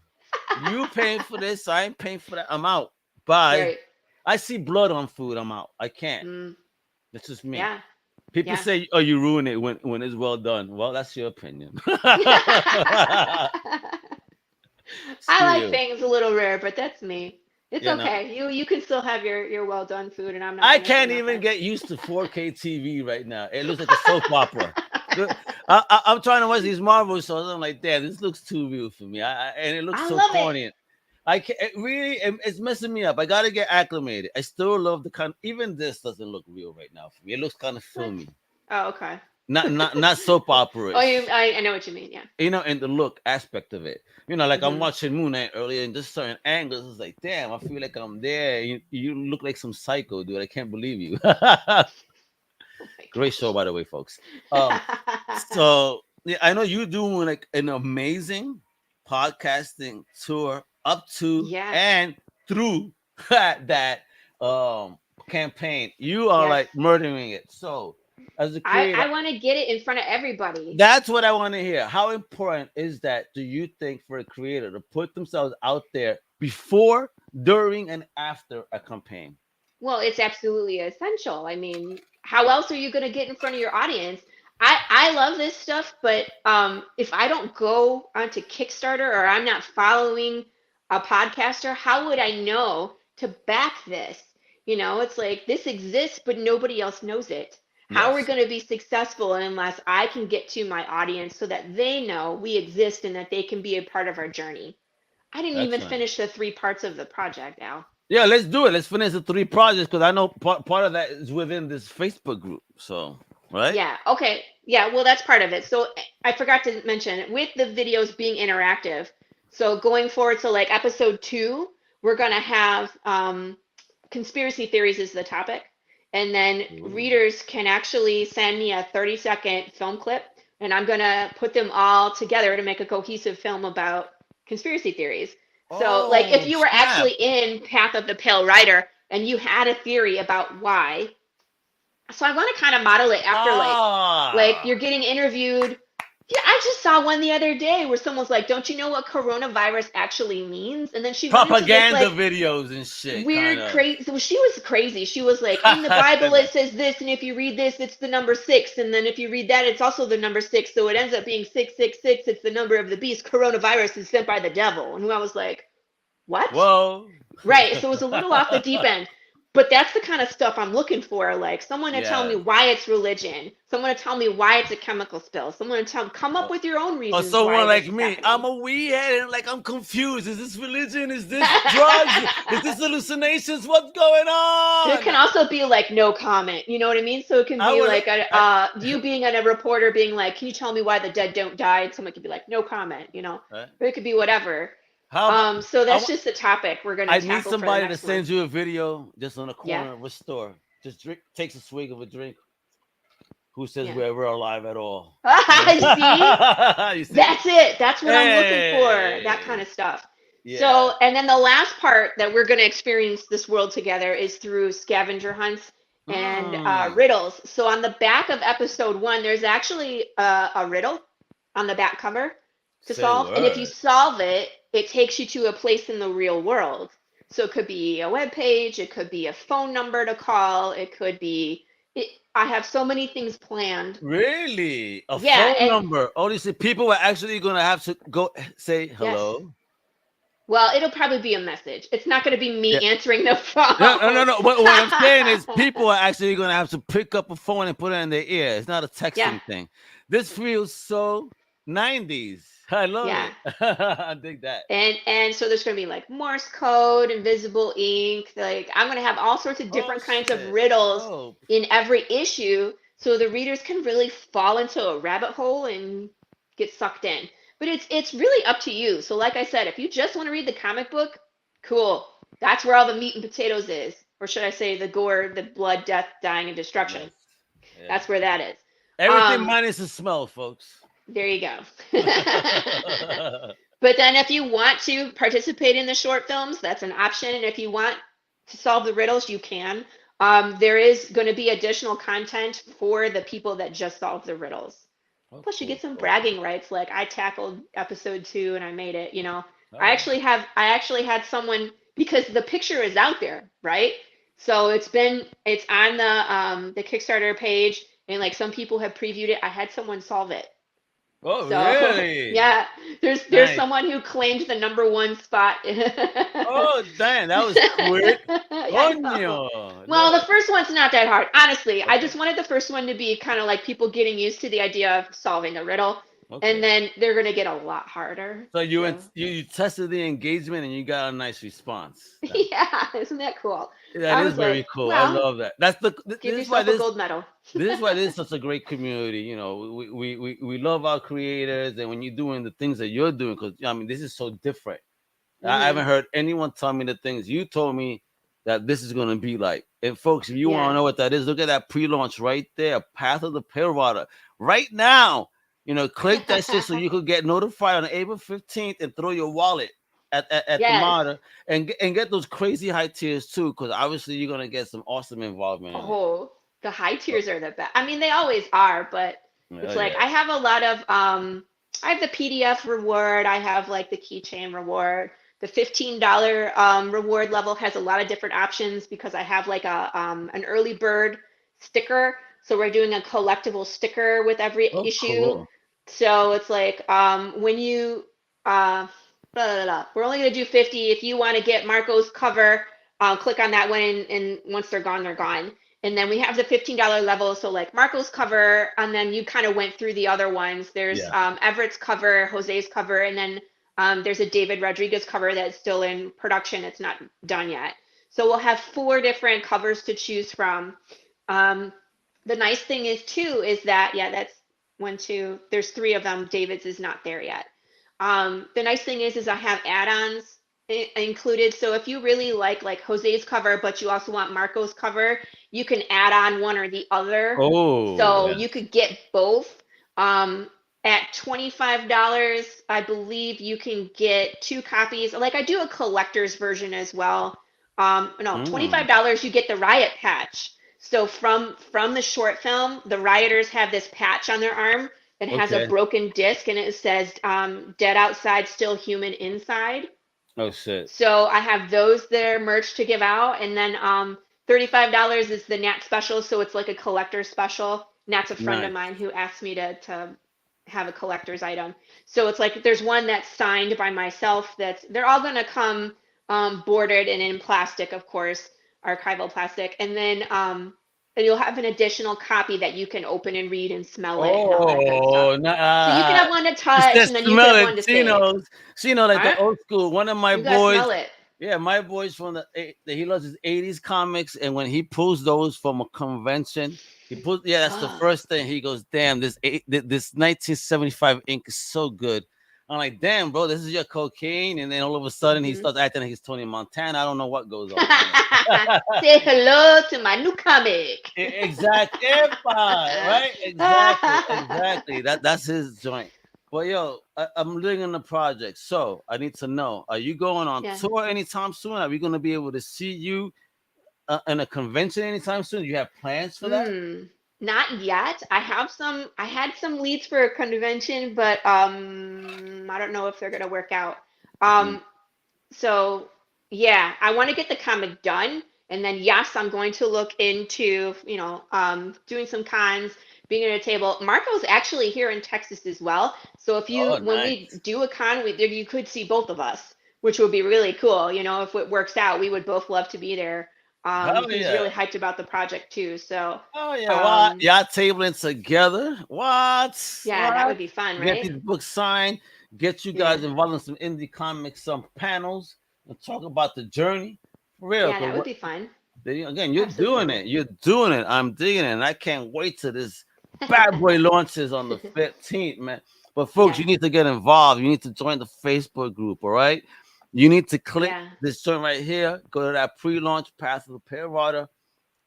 You paying for this? I ain't paying for that. I'm out. Bye. Right. I see blood on food. I'm out. I can't. That's just me. Yeah. People say, "Oh, you ruin it when it's well done." Well, that's your opinion. I like things a little rare, but that's me. It's okay. You can still have your well done food, and I'm not I gonna say can't even nothing. get used to 4K TV right now. It looks like a soap opera. I'm trying to watch these Marvel shows. I'm like, damn, this looks too real for me. And it looks I so love it. corny. I can't, it's messing me up. I gotta get acclimated. I still love the kind. Even this doesn't look real right now for me. It looks kind of What? filmy, Oh, okay. not soap Oh, opera-ish. I know what you mean. Yeah. And the look aspect of it. Like I'm Hmm. watching Moon Knight earlier, and just certain angles, it's like, damn, I feel like I'm there. You look like some psycho, dude. I can't believe you. Oh my Great show, by the way, folks. So yeah, I know you're doing like an amazing podcasting tour up to Yes. and through that um campaign. You are Yes. like murdering it. So as a creator, I want to get it in front of everybody. that's what I want to hear. How important is that, do you think, for a creator to put themselves out there before, during, and after a campaign? Well, it's absolutely essential. I mean, how else are you going to get in front of your audience? I love this stuff, but if I don't go onto Kickstarter or I'm not following a podcaster, how would I know to back this? It's like this exists, but nobody else knows it. How are we Yes, going to be successful unless I can get to my audience so that they know we exist and that they can be a part of our journey? I didn't even excellent. finish the three parts of the project, Al. Yeah, let's do it. Let's finish the three projects because I know part of that is within this Facebook group. So, right? Yeah, okay. Yeah, well, that's part of it. So I forgot to mention with the videos being interactive. So going forward, so like episode 2, we're going to have conspiracy theories is the topic. And then Ooh. readers can actually send me a 30-second film clip, and I'm going to put them all together to make a cohesive film about conspiracy theories. So, like, if Oh, you were snap. actually in Path of the Pale Rider and you had a theory about why, so I want to kind of model it after like Ah, you're getting interviewed. Yeah, I just saw one the other day where someone's like, "Don't you know what coronavirus actually means?" And then she went into this propaganda like videos and shit, kind weird of. crazy. So she was crazy. She was like, "In the Bible it says this, and if you read this, it's the number 6, and then if you read that, it's also the number 6. So it ends up being 666. It's the number of the beast. Coronavirus is sent by the devil." And I was like, "What?" Whoa. Right. So it was a little off the deep end. But that's the kind of stuff I'm looking for. Like someone to tell me Yes. why it's religion, someone to tell me why it's a chemical spill, someone to come up Or, with your own or reasons why someone this like is me. I'm happening. a weird and like I'm confused. Is this religion? Is this drugs? Is this hallucinations? What's going It can on? also be like no comment. You know what I mean? So it can I be would. like I, you being a reporter being like, "Can you tell me why the dead don't die?" And someone could be like, "No comment," right? Or it could be whatever. How about? So I, that's just the topic we're going to I need tackle for the somebody to next one. send you a video just on the Yeah. corner of a store. Just drink, takes a swig of a drink. Who says Yeah. we're alive at all? See? You see? That's it. That's what I'm looking for. That kind Hey, of stuff. yeah. So, and then the last part that we're going to experience this world together is through scavenger hunts and Mm, riddles. So, on the back of episode 1, there's actually a riddle on the back cover to say solve. And if you word. solve it, it takes you to a place in the real world. So, it could be a web page, it could be a phone number to call, it could be. I have so many things planned. Really? A Yeah, phone and number? Oh, you see, people are actually gonna have to go say yes. hello. Well, it'll probably be a message. It's not going to be Yeah. me answering the No, no, no, phone. no. What I'm saying is, people are actually gonna have to pick up a phone and put it in their ear. It's not a Yeah, texting thing. This feels so 90s. I love yeah. it. I dig that. And so there's going to be like Morse code, invisible ink. Like I'm going to have all sorts of Oh different kinds of shit. riddles Oh, in every issue so the readers can really fall into a rabbit hole and get sucked in. But it's really up to you. So like I said, if you just want to read the comic book, cool. That's where all the meat and potatoes is. Or should I say the gore, the blood, death, dying, and destruction. yes. Yeah. That's where that is. Everything Um, minus the smell, folks. there you go. But then if you want to participate in the short films, that's an option. And if you want to solve the riddles, you can. There is going to be additional content for the people that just solve the riddles. Oh, Plus, you get cool. some Oh, cool. bragging rights. Like I tackled episode 2 and I made it. All right. I actually had someone because the picture is out there, right? So it's on the Kickstarter page, and like some people have previewed it. I had someone solve it. Oh, So really? yeah, there's Nice. someone who claimed the number one spot. Oh, damn, that was quick. Yeah, I know. Coño. Well, the first one's not that hard. Honestly, I Okay. just wanted the first one to be kind of like people getting used to the idea of solving a riddle, and Okay. then they're gonna get a lot harder. So you went, So you tested the engagement and you got a nice response. yeah, isn't that cool? That I is was very like, cool. I well, love that. That's the. give This is why yourself a this. gold medal. This is why this is such a great community. You know, we love our creators, and when you're doing the things that you're doing, because I mean, this is so different. I haven't Hmm. heard anyone tell me the things you told me that this is going to be like. And folks, if you want to Yeah. know what that is, look at that pre-launch right there, Path of the Pale right now. You know, click that shit so you could get notified on April 15th and throw your wallet at the Yes. monitor and get those crazy high tiers too, because obviously you're gonna get some awesome involvement in it. Oh, the high So, tiers are the best. I mean, they always are, but oh it's like yeah. I have a lot of I have the PDF reward, I have like the keychain reward. The $15 reward level has a lot of different options because I have like a an early bird sticker. So we're doing a collectible sticker with every Oh, issue. cool. So it's like when you blah, blah, blah. We're only gonna do 50. If you want to get Marco's cover, click on that one, and once they're gone, they're gone. And then we have the $15 level. So like Marco's cover, and then you kind of went through the other ones. There's Yeah. Everett's cover, Jose's cover, and then there's a David Rodriguez cover that's still in production. It's not done yet. So we'll have 4 different covers to choose from. Um, the nice thing is too is that yeah, that's one, two. There's 3 of them. David's is not there yet. The nice thing is I have add-ons included. So if you really like Jose's cover, but you also want Marco's cover, you can add on one or the other. Oh So yeah. you could get both. At $25, I believe you can get 2 copies. Like I do a collector's version as well. No, Mm. $25 you get the riot patch. So from the short film, the rioters have this patch on their arm that has a Okay. broken disc and it says dead outside, still human inside. Oh shit. So I have those that are merch to give out. And then $35 is the Nat special. So it's like a collector's special. Nat's a friend of Nice. mine who asked me to have a collector's item. So it's like there's one that's signed by myself that's they're all gonna come boarded and in plastic, of course, archival plastic. And you'll have an additional copy that you can open and read and smell it and all that good stuff. Oh, So you can have one to she touch said and then you can smell have it. one to She save. knows. She know like the Huh? old school. One of my You gotta boys. smell it. Yeah, my boys from he loves his 80s comics, and when he pulls those from a convention, he pulls that's the first thing he goes, damn, this 1975 ink is so good. I'm like, damn, bro, this is your cocaine, and then all of a sudden he Hmm. starts acting like he's Tony Montana. I don't know what goes on, man. Say hello to my new comic. Exactly, right? Exactly. That's his joint. But yo, I'm living in the project, so I need to know: are you going on Yeah. tour anytime soon? Are we going to be able to see you in a convention anytime soon? Do you have plans for that? Not yet. I had some leads for a convention, but I don't know if they're gonna work out. Mm. Um, so yeah, I want to get the comic done, and then yes, I'm going to look into, doing some cons, being at a table. Marco's actually here in Texas as well. So Oh, when we nice. do a con, you could see both of us, which would be really cool. If it works out, we would both love to be there. Hell He's yeah. really hyped about the project too. So, Oh yeah. What? um, Y'all tabling together? What? yeah, that What? would be fun, Get right? these books signed. Get you Yeah. guys involved in some indie comics, some panels, and talk about the journey for real. Yeah, that would Because be fun. again, you're doing Absolutely. it. You're doing it. I'm digging it. And I can't wait till this bad boy launches on the 15th, man. But folks, you Yes. need to get involved. You need to join the Facebook group, all right? You need to click Yeah. this joint right here. Go to that pre-launch Path of the Pale,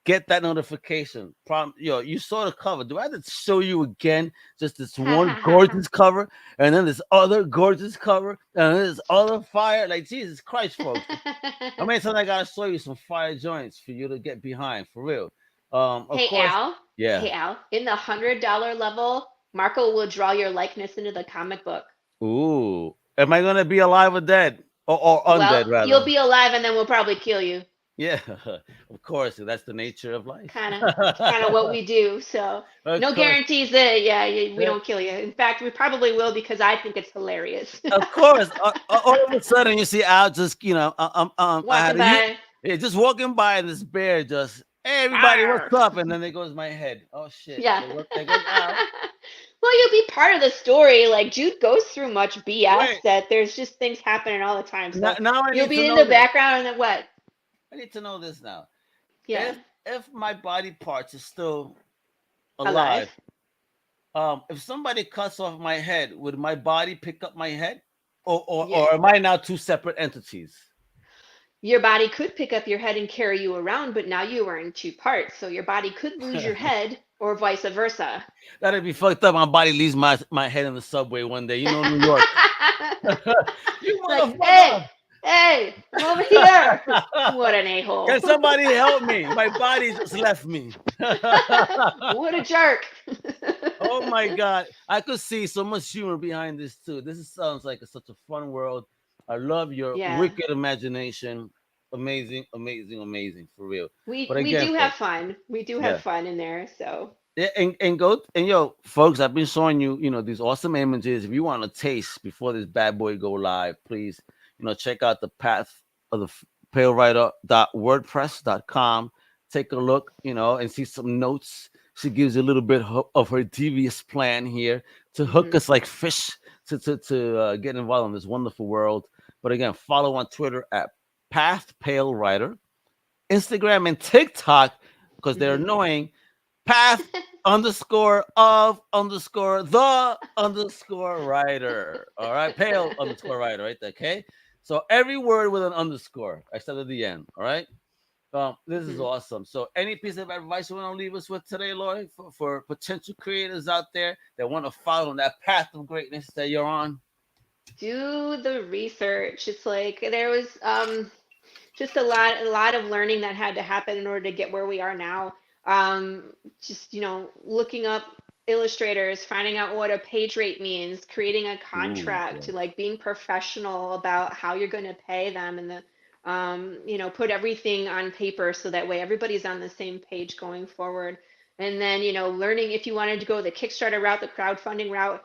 get that notification. You saw the cover. Do I have to show you again? Just this one gorgeous cover, and then this other gorgeous cover, and then this other fire. Like Jesus Christ, folks! I mean, sometimes I gotta show you some fire joints for you to get behind, for real. Of Hey course, Al, yeah. hey Al, in the $100 level, Marco will draw your likeness into the comic book. Ooh, am I gonna be alive or dead, or undead Well, you'll rather? be alive and then we'll probably kill you. Yeah, of course. That's the nature of life. It's kind of what we do. So Of no course. guarantees that we Yeah, don't kill you. In fact, we probably will because I think it's hilarious. of course. All of a sudden, you see Al just, I had Walking a you, by. yeah, just walking by, and this bear just, hey, everybody, what's Arr. up? And then there goes my head. Oh shit! Yeah. There goes Al. Well, you'll be part of the story. Like Jude goes through much BS Wait, that there's just things happening all the time. So now I you'll need to be in know the this. background and then what? I need to know this now. Yeah. If my body parts is still Alive. alive, if somebody cuts off my head, would my body pick up my head, Yeah. or am I now two separate entities? Your body could pick up your head and carry you around, but now you are in two parts. So your body could lose your head or vice versa. That'd be fucked up. My body leaves my head in the subway one day. New York. You Like, hey, motherfucker! hey, I'm over here. What an a-hole. Can somebody help me? My body just left me. What a jerk. Oh my god! I could see so much humor behind this too. Sounds like such a fun world. I love your Yeah. wicked imagination. Amazing, amazing, amazing for real. But We again, do have folks, fun. We do have yeah. fun in there. So Yeah, and go and yo, folks, I've been showing you, these awesome images. If you want to taste before this bad boy go live, please, check out the path of the palewriter.wordpress.com. Take a look, and see some notes. She gives you a little bit of her devious plan here to hook mhm. us like fish to get involved in this wonderful world. But again, follow on Twitter at Path Pale Writer, Instagram and TikTok because they're Mhm. annoying. Path underscore of underscore the underscore writer. All right, pale underscore writer, right there. Okay, so every word with an underscore except at the end. All right. This is Mhm. awesome. So, any piece of advice you want to leave us with today, Laurie, for potential creators out there that want to follow that path of greatness that you're on? Do the research. It's like there was just a lot of learning that had to happen in order to get where we are now. Just looking up illustrators, finding out what a page rate means, creating a Ooh, contract, to yes. like being professional about how you're going to pay them, and the put everything on paper so that way everybody's on the same page going forward. And then learning if you wanted to go the Kickstarter route, the crowdfunding route,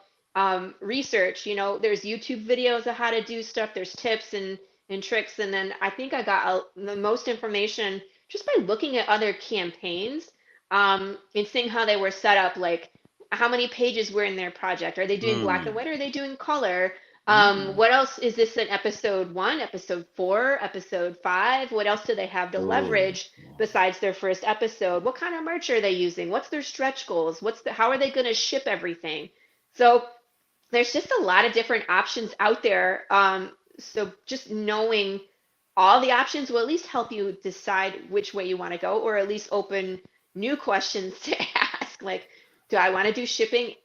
research. There's YouTube videos of how to do stuff. There's tips and tricks. And then I think I got the most information just by looking at other campaigns, and seeing how they were set up, like how many pages were in their project. Are they doing black and Mm. white? Or are they doing color? Mm. What else is this in episode 1, episode 4, episode 5? What else do they have to Oh, leverage besides their first episode? What kind of merch are they using? What's their stretch goals? How are they going to ship everything? So there's just a lot of different options out there. So just knowing all the options will at least help you decide which way you want to go, or at least open new questions to ask. Like, do I want to do shipping,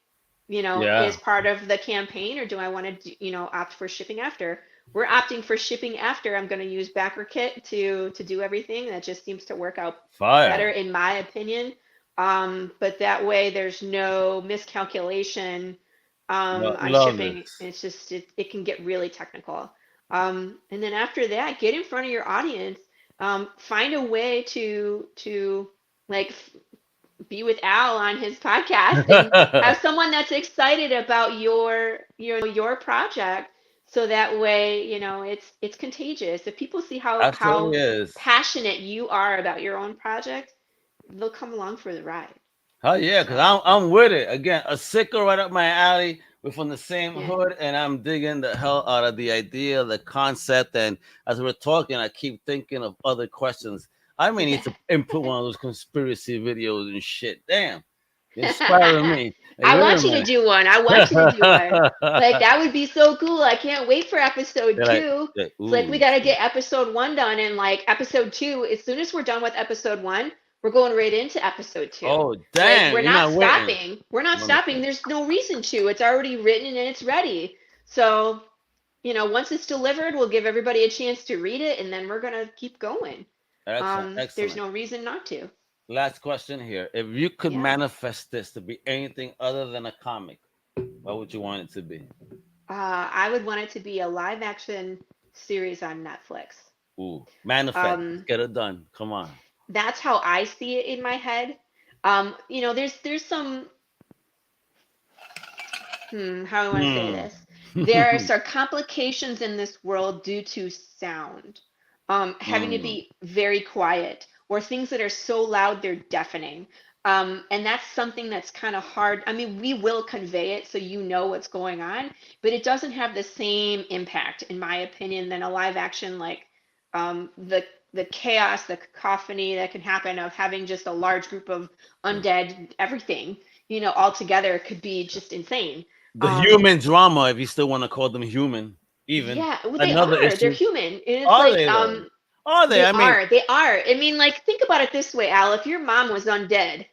yeah. as part of the campaign, or do I want to, opt for shipping after? We're opting for shipping after. I'm going to use BackerKit to do everything. That just seems to work out better Fire. in my opinion. But that way there's no miscalculation on Love shipping. this. It's just it can get really technical. And then after that, get in front of your audience. Find a way to like be with Al on his podcast and have someone that's excited about your project, so that way it's contagious. If people see how Absolutely is. passionate you are about your own project, they'll come along for the ride. Oh yeah, because So I'm with it. Again, a sicker right up my alley. We're from the same yeah. hood, and I'm digging the hell out of the idea, the concept. And as we're talking, I keep thinking of other questions. I may need to input one of those conspiracy videos and shit. Damn, you're inspiring me. Like, I wait a want you to minute. do one. I want you to do one. Like that would be so cool. I can't wait for episode They're like, 2. It's like we ooh, got to shit. get episode 1 done, and like episode 2, as soon as we're done with episode 1, we're going right into episode 2. Oh Like damn, we're you're not not waiting. stopping. We're not stopping. Wonderful. There's no reason to. It's already written and it's ready. So, once it's delivered, we'll give everybody a chance to read it, and then we're going to keep going. Excellent, There's excellent. no reason not to. Last question here. If you could Yeah. manifest this to be anything other than a comic, what would you want it to be? I would want it to be a live action series on Netflix. Ooh, manifest. Let's get it done. Come on. That's how I see it in my head. There's some how do I want to say Hmm. this? There are some complications in this world due to sound, having to Hmm. be very quiet, or things that are so loud they're deafening. And that's something that's kind of hard. I mean, we will convey it so you know what's going on, but it doesn't have the same impact, in my opinion, than a live action like the chaos, the cacophony that can happen of having just a large group of undead everything, all together could be just insane. The Um, human drama, if you still want to call them human, even yeah, well, they another are. They're issue. human. And it's Are like, they though? Are they? they I mean, are. They are. I mean, like, think about it this way, Al. If your mom was undead,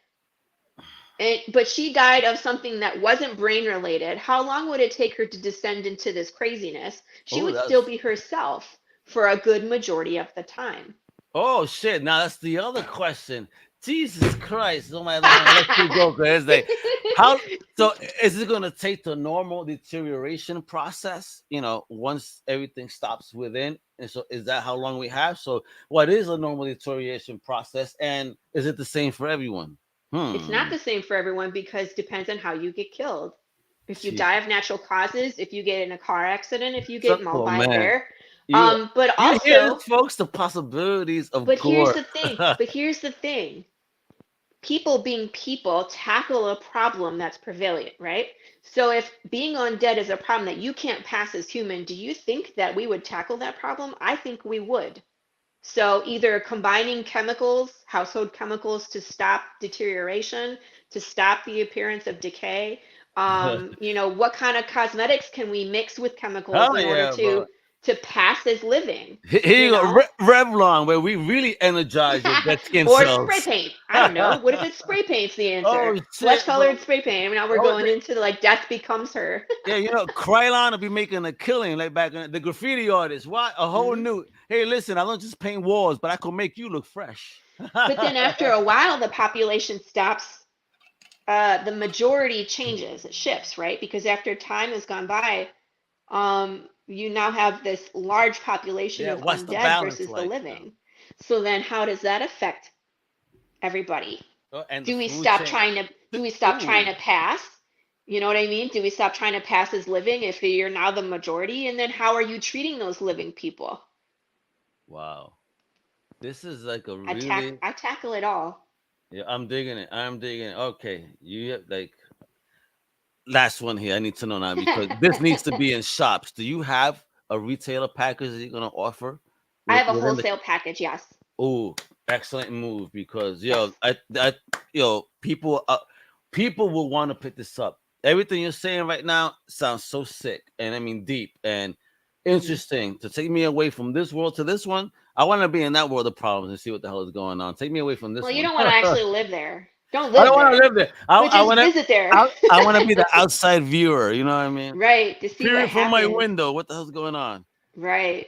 but she died of something that wasn't brain related, how long would it take her to descend into this craziness? She oh, would still that's be herself for a good majority of the time. oh shit. Now that's the other question. Jesus Christ! Oh my, let you go, cause like, how? So is it gonna take the normal deterioration process? Once everything stops within, and so is that how long we have? So what is a normal deterioration process, and is it the same for everyone? It's not Hmm. the same for everyone because it depends on how you get killed. If you die Jesus. of natural causes, if you get in a car accident, if you get So, mauled oh by a man, bear. you But you hear this, also, folks? The possibilities of but here's gore. the thing, but here's the thing. People being people tackle a problem that's prevalent, right? So if being undead is a problem that you can't pass as human, do you think that we would tackle that problem? I think we would. So either combining chemicals, household chemicals to stop deterioration, to stop the appearance of decay. What kind of cosmetics can we mix with chemicals Hell in order yeah, bro. to pass as living? Here You you go, know, Revlon, where we really energize your dead skin or spray cells. paint. I don't know. What if it's spray paint's the Oh answer? Flesh shit, bro. colored spray paint. Now we're Oh, going into like death becomes her. yeah, Krylon will be making a killing like back in the graffiti artist. What a whole Hmm. new. Hey, listen, I don't just paint walls, but I can make you look fresh. But then after a while, the population stops. The majority changes, it shifts, right? Because after time has gone by, you now have this large population Yeah, of what's the undead balance versus the like now? living. So then how does that affect everybody? Oh, and the Do we food stop chain. trying to Ooh, pass? You know what I mean? Do we stop trying to pass as living if you're now the majority? And then how are you treating those living people? wow. This is like a really. I tackle it all. Yeah, I'm digging it. I'm digging it. Okay, you have like last one here. I need to know now because this needs to be in shops. Do you have a retailer package that you're gonna offer I have a within the? wholesale package, yes. Oh, excellent move because people will want to pick this up. Everything you're saying right now sounds so sick and I mean deep and Hmm. interesting. To take me away from this world to this one, I want to be in that world of problems and see what the hell is going on. Take me away from this Well, you one. don't want to actually live there. Don't I live don't want to there, live there. but I just want to. visit there. I want to be the outside viewer. You know what I mean? Right, to see what Peering from my happens. window. What the hell's going on? Right.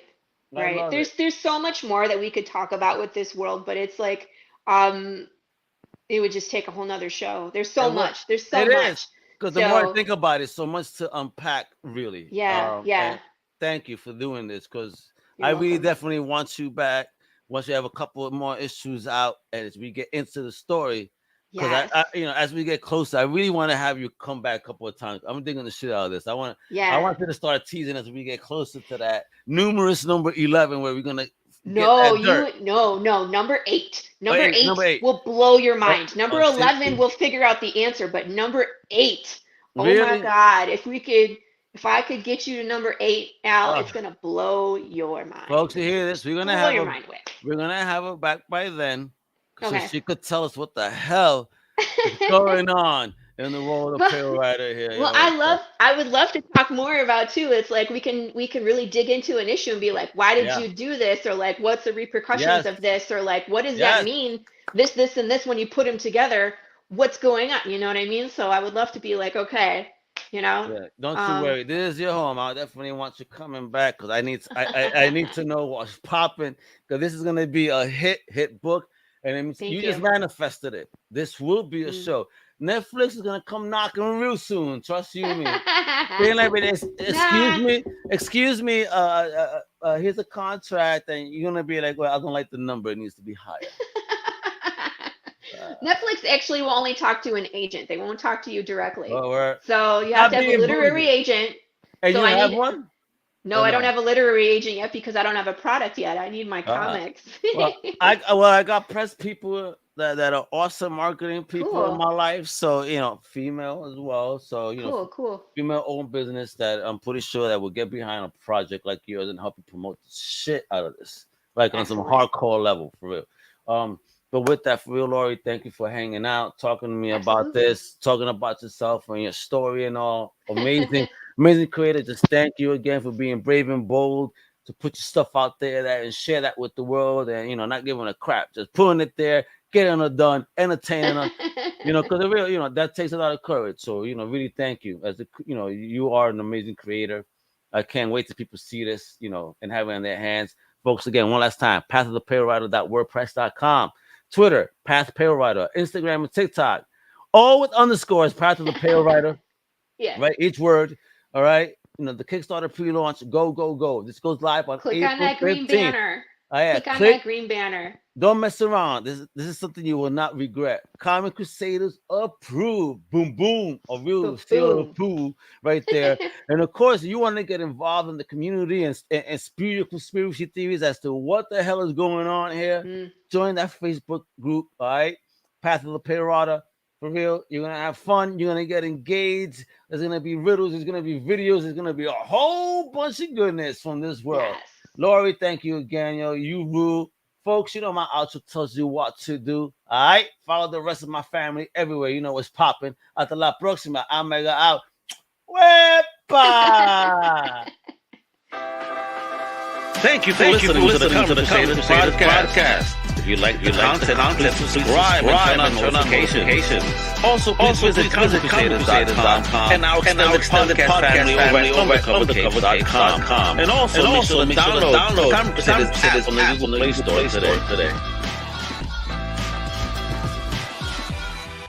I Right. love it. There's so much more that we could talk about with this world, but it's like um it would just take a whole nother show. There's so And what much. There's so it is, much. because the more I So, think about it, so much to unpack, really. yeah, And yeah. thank you for doing this, because You're I really welcome. definitely want you back once you have a couple of more issues out, and as we get into the story. Because Yes. as we get closer, I really want to have you come back a couple of times. I'm digging the shit out of this. I Yeah. want you to start teasing as we get closer to that numerous number 11, where we're gonna get No, that dirt. no. Number eight. Oh, Number hey, number eight 8. will blow your Oh, mind. Number oh, see, 11, we'll figure out the answer, but number eight, oh my really? God, if I could get you to number eight, Al, it's gonna blow your Folks, mind. you hear this? Blow your mind away. We're gonna have her back by then, so Okay. she could tell us what the hell is going on in the role of Well, Pale Rider here, well, yo. So, I would love to talk more about too. It's like we can really dig into an issue and be like, why did yeah, you do this? Or like, what's the repercussions yes, of this? Or like, what does that yes, mean? This, and this when you put them together, what's going on? You know what I mean? So I would love to be like, okay, you know, yeah. Don't you um, worry. This is your home. I definitely want you coming back because I need to know what's popping because this is gonna be a hit book, and it means you thank just you. manifested it. This will be a Mm. show. Netflix is gonna come knocking real soon. Trust you me. Being like, excuse Nah. me, excuse me, here's a contract, and you're gonna be like, well, I don't like the number; it needs to be higher. Netflix actually will only talk to an agent; they won't talk to you directly. Oh, so you have to have a literary agent. And so you have one? No, I don't have a literary agent yet because I don't have a product yet. I need my comics. Well, I got press people that are awesome marketing people in my life. So, female as well. So, cool. Female-owned business that I'm pretty sure that will get behind a project like yours and help you promote the shit out of this. Like on some hardcore level, for real. But with that, for real, Laurie, thank you for hanging out, talking to me about this, talking about yourself and your story and all. Amazing, amazing creator. Just thank you again for being brave and bold to put your stuff out there and share that with the world and, not giving a crap, just putting it there, getting it done, entertaining them, because the real, that takes a lot of courage. So, really thank you. You are an amazing creator. I can't wait till people see this, and have it in their hands. Folks, again, one last time, pathofthepalewriter.wordpress.com. Twitter, Path Pale Writer, Instagram and TikTok, all with underscores, Path of the Pale Writer. Yeah. Right, each word. All right. The Kickstarter pre-launch, go. This goes live on Click April on that 15th. green banner. Click on that green banner. Don't mess around. This is something you will not regret. Comic Crusaders approved. Boom, boom. A real seal of approval right there. And of course, you want to get involved in the community and spew your conspiracy theories as to what the hell is going on here. Join that Facebook group, all right? Path of the Pale Writer. For real, you're going to have fun. You're going to get engaged. There's going to be riddles. There's going to be videos. There's going to be a whole bunch of goodness from this world. Yes. Laurie, thank you again, yo. You rule. Folks, my outro tells you what to do. All right? Follow the rest of my family everywhere. You know what's popping. Hasta la próxima. Omega out. Wepa! Thank you for listening to the Crusaders Podcast. If you like the content, please subscribe and turn on notifications. Also, visit comiccrusaders.shop and our extended podcast family over at comiccrusaders.shop. And also, make sure to download the Comic Crusaders app on the Google Play Store today.